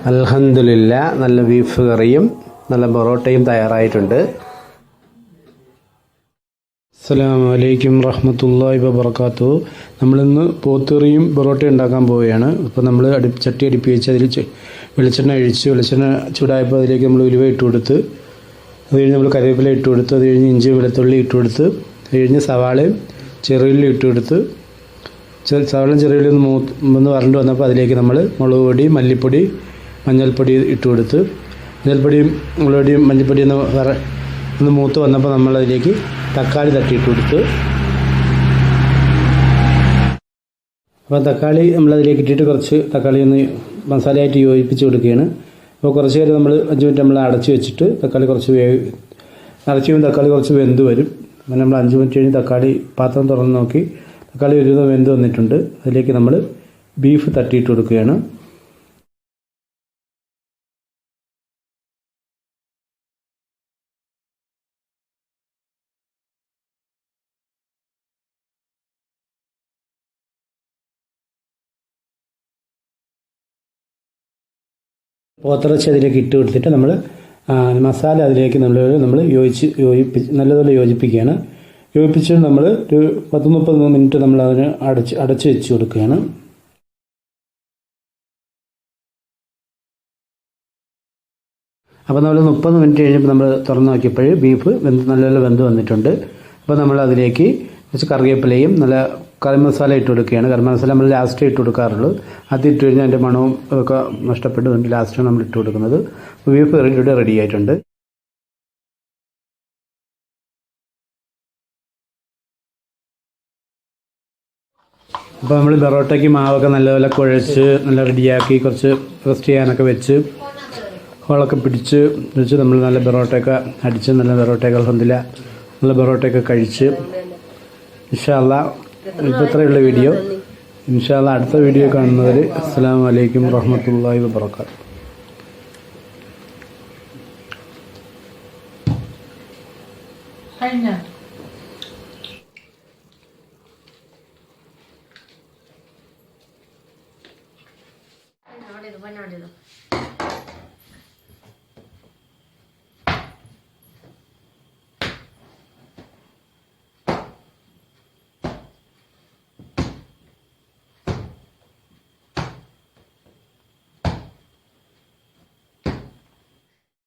അൽഹംദുലില്ലാ, നല്ല ബീഫ് കറിയും നല്ല പൊറോട്ടയും തയ്യാറായിട്ടുണ്ട്. അസ്സലാമു അലൈക്കും റഹ്മത്തുള്ളാഹി വബറകാതുഹു. നമ്മളിന്ന് പോത്തുകറിയും പൊറോട്ടയും ഉണ്ടാക്കാൻ പോവുകയാണ്. അപ്പോൾ നമ്മൾ ചട്ടി അടുപ്പി വെച്ച് അതിൽ വെളിച്ചെണ്ണ ഒഴിച്ച്, വെളിച്ചെണ്ണ ചൂടായപ്പോൾ അതിലേക്ക് നമ്മൾ ഉലുവ ഇട്ട് കൊടുത്ത്, അത് കഴിഞ്ഞ് നമ്മൾ കറിവേപ്പില ഇട്ട് കൊടുത്ത്, അത് കഴിഞ്ഞ് ഇഞ്ചി വെളുത്തുള്ളി ഇട്ട് കൊടുത്ത്, അത് കഴിഞ്ഞ് സവാളയും ചെറിയുള്ളി ഇട്ട് കൊടുത്ത്, സവാളയും ചെറിയുള്ളി ഒന്ന് വരണ്ട് വന്നപ്പോൾ അതിലേക്ക് നമ്മൾ മുളക് പൊടി, മല്ലിപ്പൊടി, മഞ്ഞൾപ്പൊടി ഇട്ട് കൊടുത്ത്, മഞ്ഞൾപ്പൊടിയും മുളക് പൊടിയും മഞ്ഞൾപ്പൊടിയും ഒന്ന് മൂത്ത് വന്നപ്പോൾ നമ്മളതിലേക്ക് തക്കാളി തട്ടിയിട്ട് കൊടുത്ത്, അപ്പോൾ തക്കാളി നമ്മളതിലേക്ക് ഇട്ടിട്ട് കുറച്ച് തക്കാളി ഒന്ന് മസാലയായിട്ട് യോജിപ്പിച്ച് കൊടുക്കുകയാണ്. അപ്പോൾ കുറച്ച് നേരം നമ്മൾ 5 മിനിറ്റ് നമ്മൾ അടച്ച് വെച്ചിട്ട് തക്കാളി കുറച്ച് അടച്ച് കഴിയുമ്പോൾ തക്കാളി കുറച്ച് വെന്ത് വരും. അങ്ങനെ നമ്മൾ 5 മിനിറ്റ് കഴിഞ്ഞ് തക്കാളി പാത്രം തുറന്ന് നോക്കി തക്കാളി ഒരു വെന്ത് വന്നിട്ടുണ്ട്. അതിലേക്ക് നമ്മൾ ബീഫ് തട്ടിയിട്ട് കൊടുക്കുകയാണ്. പോത്തിറച്ചി അതിലേക്ക് ഇട്ട് കൊടുത്തിട്ട് നമ്മൾ മസാല അതിലേക്ക് നമ്മൾ നല്ലതുപോലെ യോജിപ്പിക്കുകയാണ്. യോജിപ്പിച്ച് നമ്മൾ ഒരു 10-30 മിനിറ്റ് നമ്മൾ അതിന് അടച്ച് വെച്ച് കൊടുക്കുകയാണ്. അപ്പോൾ നമ്മൾ 30 മിനിറ്റ് കഴിഞ്ഞപ്പോൾ നമ്മൾ തുറന്ന് നോക്കിയപ്പോൾ ബീഫ് നല്ലപോലെ വെന്ത് വന്നിട്ടുണ്ട്. അപ്പോൾ നമ്മൾ അതിലേക്ക് കുറച്ച് കറിവേപ്പിലയും നല്ല കറി മസാല ഇട്ട് കൊടുക്കുകയാണ്. കറി മസാല നമ്മൾ ലാസ്റ്റ് ഇട്ട് കൊടുക്കാറുള്ളൂ. അത് ഇട്ട് കഴിഞ്ഞാൽ അതിൻ്റെ മണവും ഒക്കെ നഷ്ടപ്പെട്ട് ലാസ്റ്റാണ് നമ്മൾ ഇട്ട് കൊടുക്കുന്നത്. ബീഫ് ഇവിടെ റെഡി ആയിട്ടുണ്ട്. അപ്പോൾ നമ്മൾ പൊറോട്ടയ്ക്ക് മാവൊക്കെ നല്ലപോലെ കുഴച്ച് നല്ല റെഡിയാക്കി കുറച്ച് റെസ്റ്റ് ചെയ്യാനൊക്കെ വെച്ച് ഹോളൊക്കെ പിടിച്ച് വെച്ച് നമ്മൾ നല്ല പൊറോട്ടയൊക്കെ അടിച്ച് നല്ല പൊറോട്ടയൊക്കെ അൽഹംദുലില്ലാ നല്ല പൊറോട്ടയൊക്കെ കഴിച്ച് ഇൻഷാ അല്ലാഹ് ഇപ്പോൾ ഇത്രയുള്ള വീഡിയോ. ഇൻഷാ അല്ലാഹ് അടുത്ത വീഡിയോ കാണുന്നവർ അസ്സലാമു അലൈക്കും റഹ്മത്തുള്ളാഹി വബറകാതുഹു. Bueno,